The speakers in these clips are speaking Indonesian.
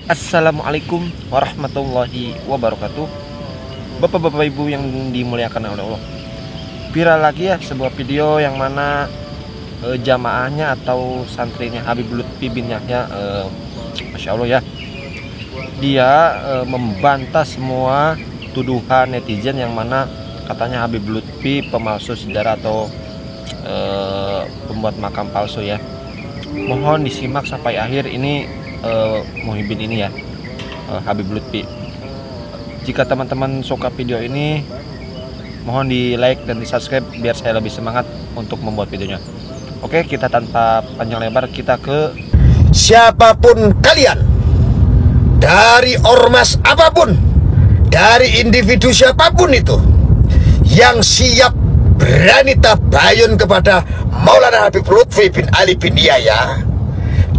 Assalamualaikum warahmatullahi wabarakatuh. Bapak-bapak ibu yang dimuliakan oleh Allah, viral lagi ya sebuah video yang mana jamaahnya atau santrinya Habib Lutfi bin Yahya, Masya Allah ya, dia membantah semua tuduhan netizen yang mana katanya Habib Lutfi pemalsu sejarah atau pembuat makam palsu ya. Mohon disimak sampai akhir ini Muhyiddin ini ya, Habib Lutfi. Jika teman-teman suka video ini, mohon di like dan di subscribe biar saya lebih semangat untuk membuat videonya. Oke, kita tanpa panjang lebar kita ke siapapun kalian, dari ormas apapun, dari individu siapapun itu yang siap berani tabayun kepada Maulana Habib Lutfi bin Ali bin Yahya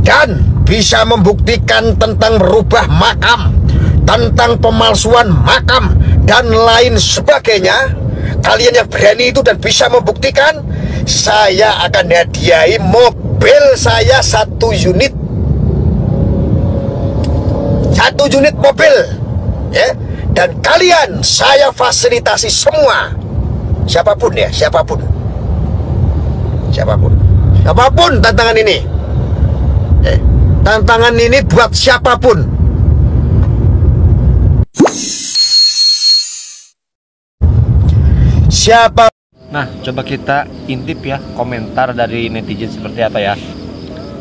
dan bisa membuktikan tentang merubah makam, tentang pemalsuan makam dan lain sebagainya. Kalian yang berani itu dan bisa membuktikan, saya akan hadiahi mobil saya satu unit mobil ya. Dan kalian saya fasilitasi semua, siapapun ya, siapapun tantangan ini, tantangan ini buat siapapun. Siapa? Nah, coba kita intip ya komentar dari netizen seperti apa ya.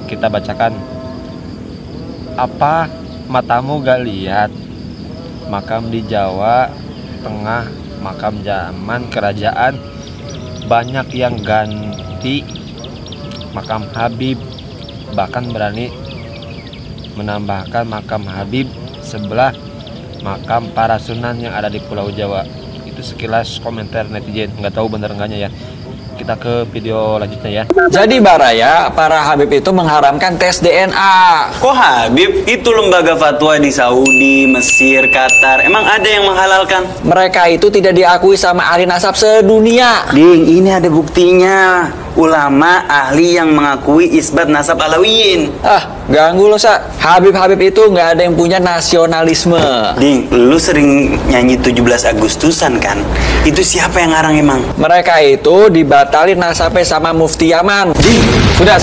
Kita bacakan. Apa matamu gak lihat makam di Jawa Tengah, makam zaman kerajaan banyak yang ganti makam Habib, bahkan berani menambahkan makam Habib sebelah makam para sunan yang ada di Pulau Jawa. Itu sekilas komentar netizen, nggak tahu bener enggaknya ya. Kita ke video lanjutnya ya. Jadi Baraya, para Habib itu mengharamkan tes DNA. Kok Habib? Itu lembaga fatwa di Saudi, Mesir, Qatar. Emang ada yang menghalalkan? Mereka itu tidak diakui sama ahli nasab sedunia. Ding, ini ada buktinya. Ulama ahli yang mengakui isbat nasab Alawiyin. Ganggu lo, Sa. Habib-Habib itu nggak ada yang punya nasionalisme. Ding, lu sering nyanyi 17 Agustusan kan? Itu siapa yang ngarang emang? Mereka itu dibatalin nasabnya sama Mufti Yaman. Sudah,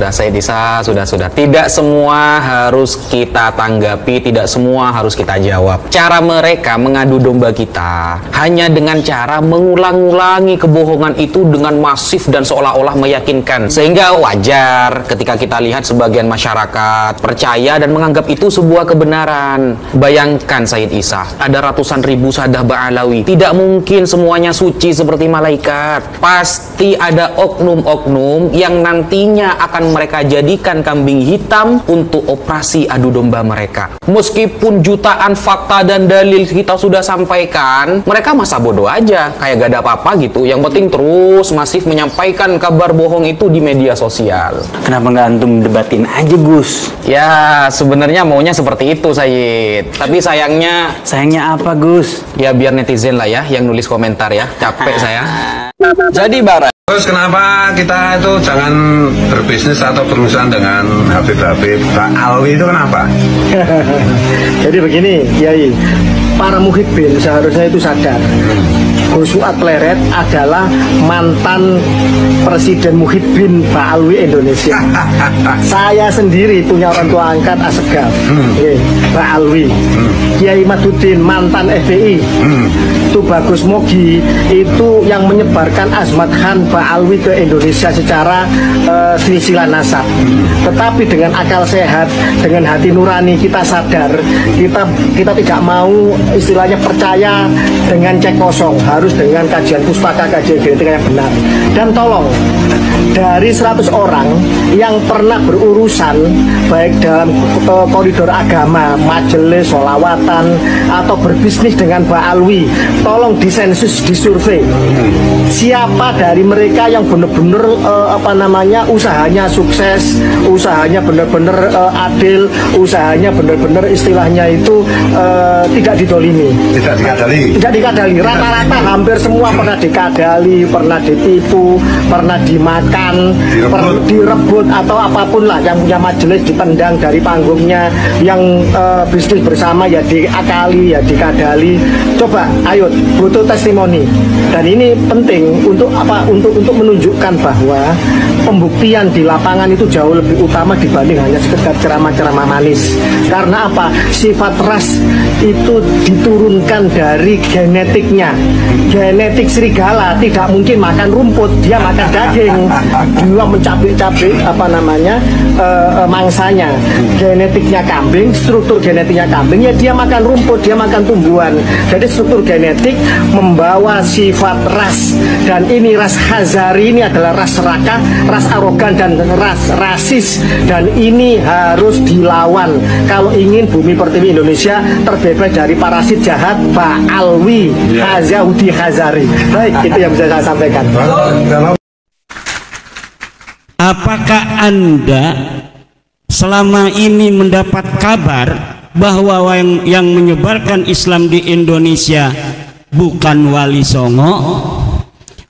Sayyidisa, sudah. Tidak semua harus kita tanggapi, tidak semua harus kita jawab. Cara mereka mengadu domba kita hanya dengan cara mengulang-ulangi kebohongan itu dengan masif dan seolah-olah meyakinkan. Sehingga wajar ketika kita lihat sebagian masyarakat percaya dan menganggap itu sebuah kebenaran. Bayangkan Sayyid Isa, ada ratusan ribu sadah Ba'alawi. Tidak mungkin semuanya suci seperti malaikat. Pasti ada oknum-oknum yang nantinya akan mereka jadikan kambing hitam untuk operasi adu domba mereka. Meskipun jutaan fakta dan dalil kita sudah sampaikan, mereka masa bodoh aja, kayak gak ada apa-apa gitu. Yang penting terus masif menyampaikan kabar bohong itu di media sosial. Kenapa nggak antum debatin aja, Gus? Ya, sebenarnya maunya seperti itu, Sayyid. Tapi sayangnya apa, Gus? ya biar netizen lah ya yang nulis komentar ya. Capek saya. Jadi Bara, Terus kenapa kita itu jangan berbisnis atau berurusan dengan Habib-Habib Ba'alawi itu kenapa? Jadi begini, Kiai, para muhibbin seharusnya itu sadar. Gus Fuad Pleret adalah mantan Presiden Muhibbin Ba'alawi Indonesia. Saya sendiri punya orang tua angkat Asegaf, Ba'alawi. Kiai Maduddin mantan FPI. Bagus Mogi itu yang menyebarkan Azmat Khan Ba'alawi ke Indonesia secara silsilah nasab. Tetapi dengan akal sehat, dengan hati nurani, kita sadar kita tidak mau istilahnya percaya dengan cek kosong, harus dengan kajian pustaka, kajian genetika yang benar. Dan tolong, dari 100 orang yang pernah berurusan baik dalam koridor agama majelis, sholawatan, atau berbisnis dengan Mbak Alwi, tolong disensus, disurvei. Siapa dari mereka yang benar-benar usahanya sukses, usahanya benar-benar adil, usahanya benar-benar istilahnya itu tidak didolimi, tidak dikadali. Rata-rata hampir semua pernah dikadali, pernah ditipu, pernah dimakan, direbut atau apapun lah. Yang punya majelis ditendang dari panggungnya, yang bisnis bersama ya diakali, ya dikadali. Coba, ayo, butuh testimoni. Dan ini penting untuk apa? Untuk menunjukkan bahwa pembuktian di lapangan itu jauh lebih utama dibanding hanya sekedar ceramah-ceramah manis. Karena apa? Sifat ras itu diturunkan dari genetiknya. Genetik serigala tidak mungkin makan rumput, dia makan daging. Dia mencabik-cabik mangsanya. Genetiknya kambing, struktur genetiknya kambing, ya dia makan rumput, dia makan tumbuhan. Jadi struktur genetik membawa sifat ras. Dan ini ras Khazari ini adalah ras serakah, ras arogan, dan ras rasis. Dan ini harus dilawan kalau ingin bumi pertiwi Indonesia terbebas dari parasit jahat Pak Alwi Yahudi Khazari. Baik, itu yang bisa saya sampaikan. Apakah Anda selama ini mendapat kabar bahwa yang menyebarkan Islam di Indonesia bukan Wali Songo?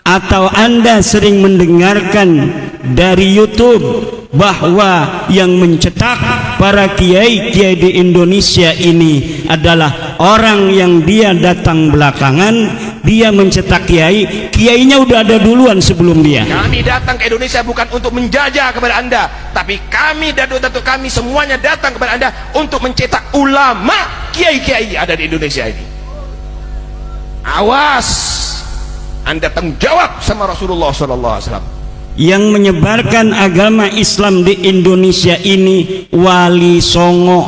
Atau Anda sering mendengarkan dari YouTube bahwa yang mencetak para kiai-kiai di Indonesia ini adalah orang yang dia datang belakangan, dia mencetak kiai, kiainya udah ada duluan sebelum dia. Kami datang ke Indonesia bukan untuk menjajah kepada Anda, tapi kami dan datuk kami semuanya datang kepada Anda untuk mencetak ulama kiai-kiai ada di Indonesia ini. Awas, Anda tanggung jawab sama Rasulullah SAW. Yang menyebarkan agama Islam di Indonesia ini Wali Songo.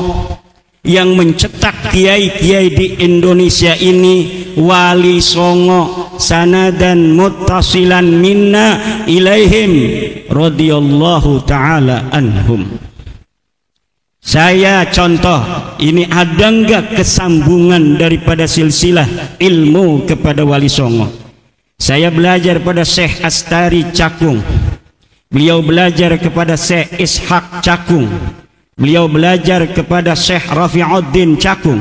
Yang mencetak kiai-kiai di Indonesia ini Wali Songo. Sanadan muttasilan minna ilaihim radhiyallahu ta'ala anhum. Saya contoh, ini ada enggak kesambungan daripada silsilah ilmu kepada Wali Songo? Saya belajar pada Syekh Astari Cakung, beliau belajar kepada Syekh Ishaq Cakung, beliau belajar kepada Syekh Rafi'uddin Cakung,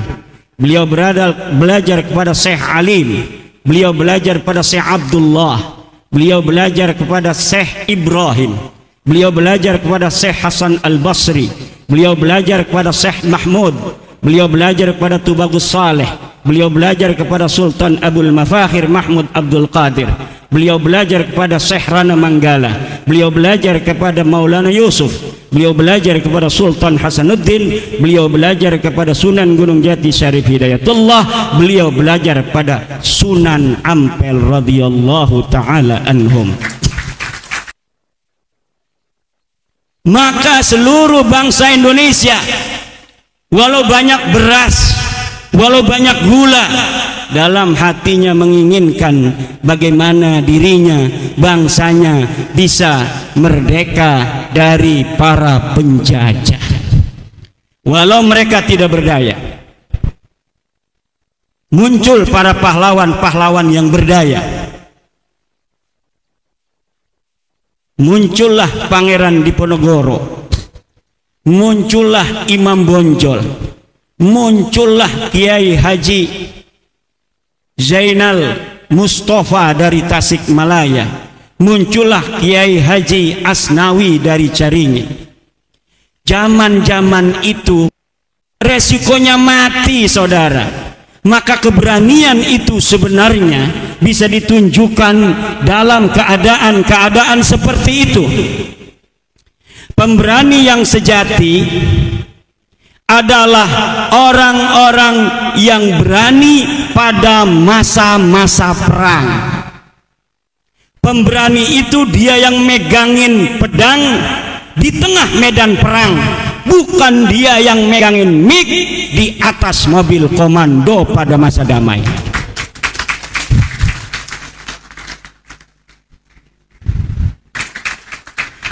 beliau belajar kepada Syekh Alim, beliau belajar kepada Syekh Abdullah, beliau belajar kepada Syekh Ibrahim, beliau belajar kepada Syekh Hasan Al-Basri, beliau belajar kepada Syekh Mahmud, beliau belajar kepada Tubagus Saleh, beliau belajar kepada Sultan Abdul Mafakhir Mahmud Abdul Qadir, beliau belajar kepada Syekh Rana Manggala, beliau belajar kepada Maulana Yusuf, beliau belajar kepada Sultan Hasanuddin, beliau belajar kepada Sunan Gunung Jati Syarif Hidayatullah, beliau belajar pada Sunan Ampel radhiyallahu ta'ala anhum. Maka seluruh bangsa Indonesia, walau banyak beras, walau banyak gula, dalam hatinya menginginkan bagaimana dirinya, bangsanya bisa merdeka dari para penjajah. Walau mereka tidak berdaya, muncul para pahlawan-pahlawan yang berdaya. Muncullah Pangeran Diponegoro, muncullah Imam Bonjol, muncullah Kiai Haji Zainal Mustafa dari Tasikmalaya, muncullah Kiai Haji Asnawi dari Caringin. Zaman-zaman itu resikonya mati, saudara. Maka keberanian itu sebenarnya bisa ditunjukkan dalam keadaan-keadaan seperti itu. Pemberani yang sejati adalah orang-orang yang berani pada masa-masa perang. Pemberani itu dia yang megangin pedang di tengah medan perang, bukan dia yang megangin mic di atas mobil komando pada masa damai.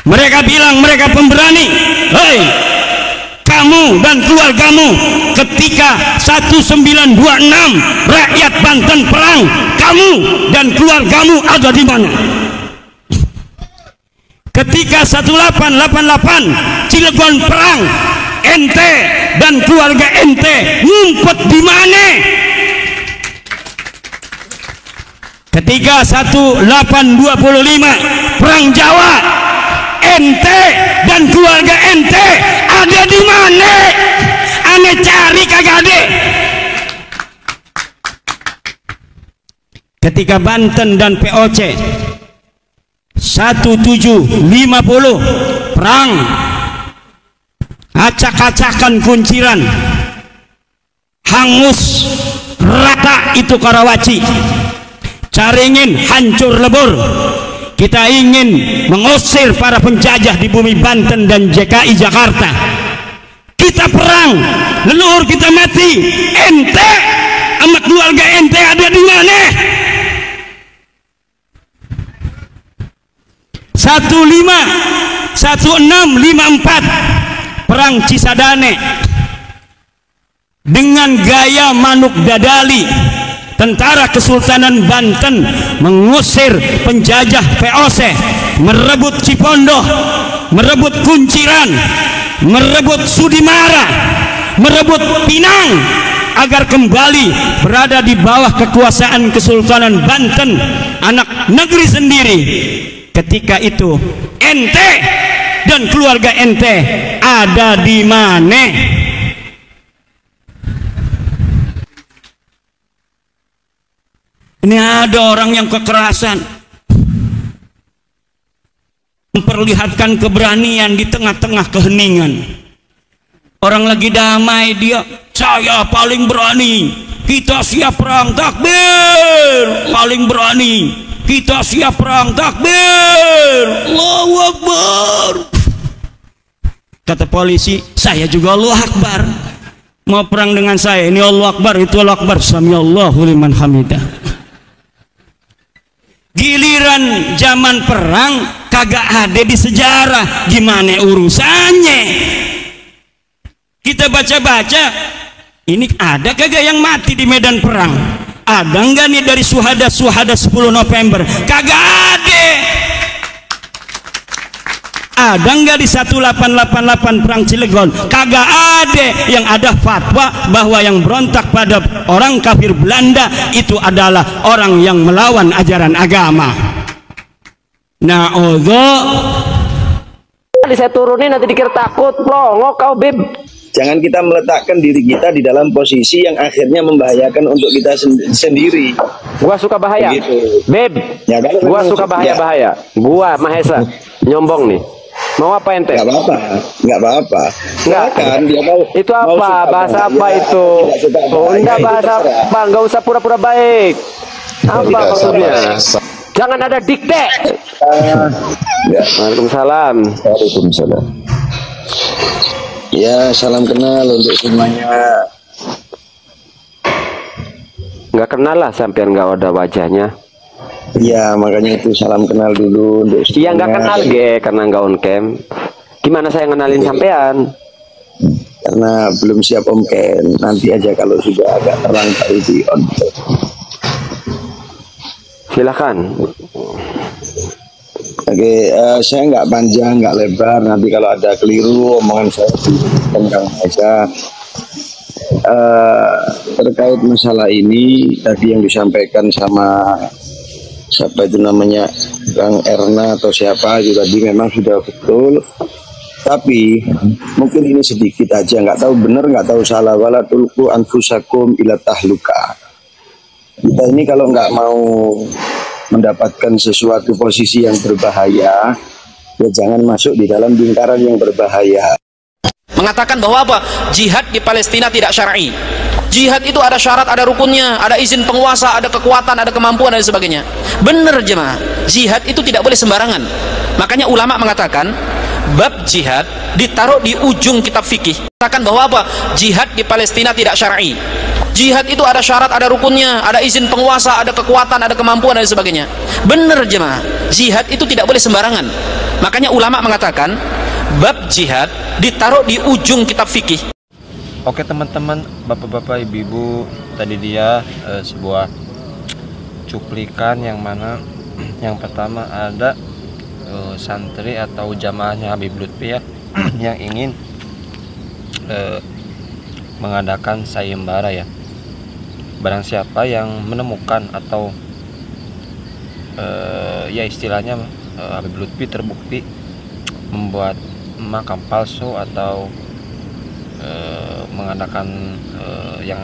Mereka bilang mereka pemberani. Hei, kamu dan keluargamu ketika 1926 rakyat Banten perang, kamu dan keluargamu ada di mana? Ketika 1888 Cilegon perang, ente dan keluarga ente ngumpet di mana? Ketika 1825 perang Jawa, ente dan keluarga ente ada di mana? Ane cari kagak ada. Ketika Banten dan POC 1750 perang, acak-acakan kunciran, hangus rata itu Karawaci, caringin hancur lebur. Kita ingin mengusir para penjajah di bumi Banten dan DKI Jakarta. Kita perang, leluhur kita mati, ente sama keluarga ente ada di mana? 1654 perang Cisadane dengan gaya manuk dadali, tentara Kesultanan Banten mengusir penjajah VOC, merebut Cipondoh, merebut Kunciran, merebut Sudimara, merebut Pinang agar kembali berada di bawah kekuasaan Kesultanan Banten, anak negeri sendiri. Ketika itu ente dan keluarga ente ada di mana? Ini ada orang yang kekerasan, memperlihatkan keberanian di tengah-tengah keheningan. Orang lagi damai, dia, saya paling berani, kita siap perang, takbir, paling berani, kita siap perang, takbir, Allahu Akbar. Kata polisi, saya juga Allahu Akbar. Mau perang dengan saya, ini Allahu Akbar, itu Allahu Akbar, samiallahu liman hamidah. Giliran zaman perang kagak ada di sejarah, gimana urusannya? Kita baca-baca, ini ada kagak yang mati di medan perang? Ada enggak nih dari suhada 10 November? Kagak ada. Ada enggak di 1888 perang Cilegon? Kagak ada. Yang ada fatwa bahwa yang berontak pada orang kafir Belanda itu adalah orang yang melawan ajaran agama. Nah, saya turunin nanti dikira takut, plongok kau beb. Jangan kita meletakkan diri kita di dalam posisi yang akhirnya membahayakan untuk kita sendiri. Gua suka bahaya, begitu. Beb. Ya, gua suka bahaya-bahaya. Gua Mahesa nyombong nih. Mau apa ente? Gak apa-apa, gak apa-apa. Kan dia mau. Itu apa? Bahasa apa itu? Oh, enggak bahasa apa? Enggak usah pura-pura baik. Apa maksudnya? Jangan ada dikte. Waalaikumsalam. Waalaikumsalam. Ya, salam kenal untuk semuanya. Nggak kenal lah, sampean nggak ada wajahnya. Iya, makanya itu salam kenal dulu untuk semuanya. Iya, nggak kenal karena nggak on cam. Gimana saya ngenalin sampean? Karena belum siap om Ken. Nanti aja kalau sudah agak terang baru di on cam. Silakan. Oke, saya nggak panjang, nggak lebar. Nanti kalau ada keliru omongan saya tentang aja. Terkait masalah ini tadi yang disampaikan sama siapa itu namanya Bang Erna atau siapa juga tadi memang sudah betul. Tapi mungkin ini sedikit aja, nggak tahu benar, nggak tahu salah. Wala tulqu anfusakum ila tahluka. Kita ini kalau nggak mau mendapatkan sesuatu posisi yang berbahaya, ya jangan masuk di dalam lingkaran yang berbahaya. Mengatakan bahwa apa? Jihad di Palestina tidak syar'i. Jihad itu ada syarat, ada rukunnya, ada izin penguasa, ada kekuatan, ada kemampuan dan sebagainya. Benar jemaah, jihad itu tidak boleh sembarangan. Makanya ulama mengatakan bab jihad ditaruh di ujung kitab fikih. Mengatakan bahwa apa? Jihad di Palestina tidak syar'i. Jihad itu ada syarat, ada rukunnya, ada izin penguasa, ada kekuatan, ada kemampuan dan sebagainya. Benar jemaah, jihad itu tidak boleh sembarangan. Makanya ulama mengatakan bab jihad ditaruh di ujung kitab fikih. Oke teman-teman, bapak-bapak, ibu-ibu, tadi dia sebuah cuplikan yang mana yang pertama ada santri atau jamaahnya Habib Lutfi ya yang ingin mengadakan sayembara ya. Barang siapa yang menemukan atau ya istilahnya Habib Lutfi terbukti membuat makam palsu atau mengadakan yang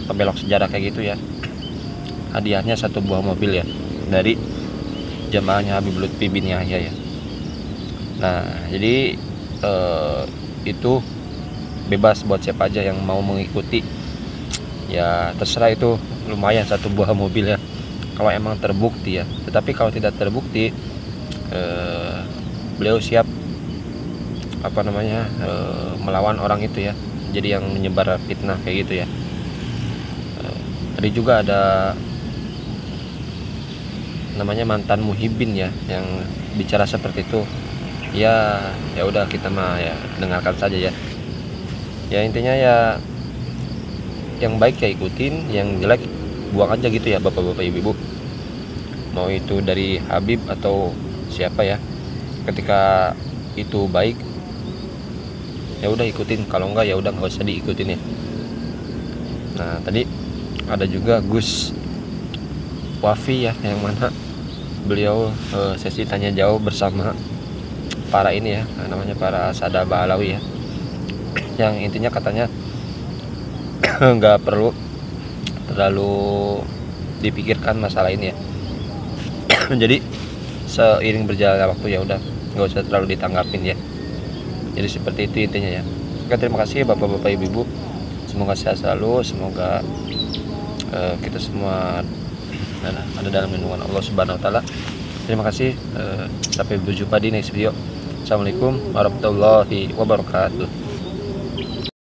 pembelok sejarah kayak gitu ya, hadiahnya 1 buah mobil ya dari jamaahnya Habib Lutfi bin Yahya ya. Nah jadi itu bebas buat siapa aja yang mau mengikuti ya, terserah, itu lumayan 1 buah mobil ya kalau emang terbukti ya. Tetapi kalau tidak terbukti beliau siap melawan orang itu ya, jadi yang menyebar fitnah kayak gitu ya. Tadi juga ada namanya mantan muhibin ya yang bicara seperti itu ya. Ya udah, kita mah ya dengarkan saja ya. Ya intinya ya yang baik ya ikutin, yang jelek buang aja gitu ya bapak-bapak, ibu-ibu. Mau itu dari Habib atau siapa ya, ketika itu baik ya udah ikutin, kalau enggak ya udah nggak usah diikutin ya. Nah tadi ada juga Gus Wafi ya, yang mana beliau sesi tanya jawab bersama para ini ya, namanya para Sada Ba'alawi ya, yang intinya katanya nggak perlu terlalu dipikirkan masalah ini ya. Jadi seiring berjalannya waktu ya udah nggak usah terlalu ditanggapin ya. Jadi seperti itu intinya ya. Oke, terima kasih bapak-bapak, ibu-ibu, semoga sehat selalu, semoga kita semua ada dalam lindungan Allah Subhanahu wa taala. Terima kasih, sampai berjumpa di next video. Assalamualaikum warahmatullahi wabarakatuh.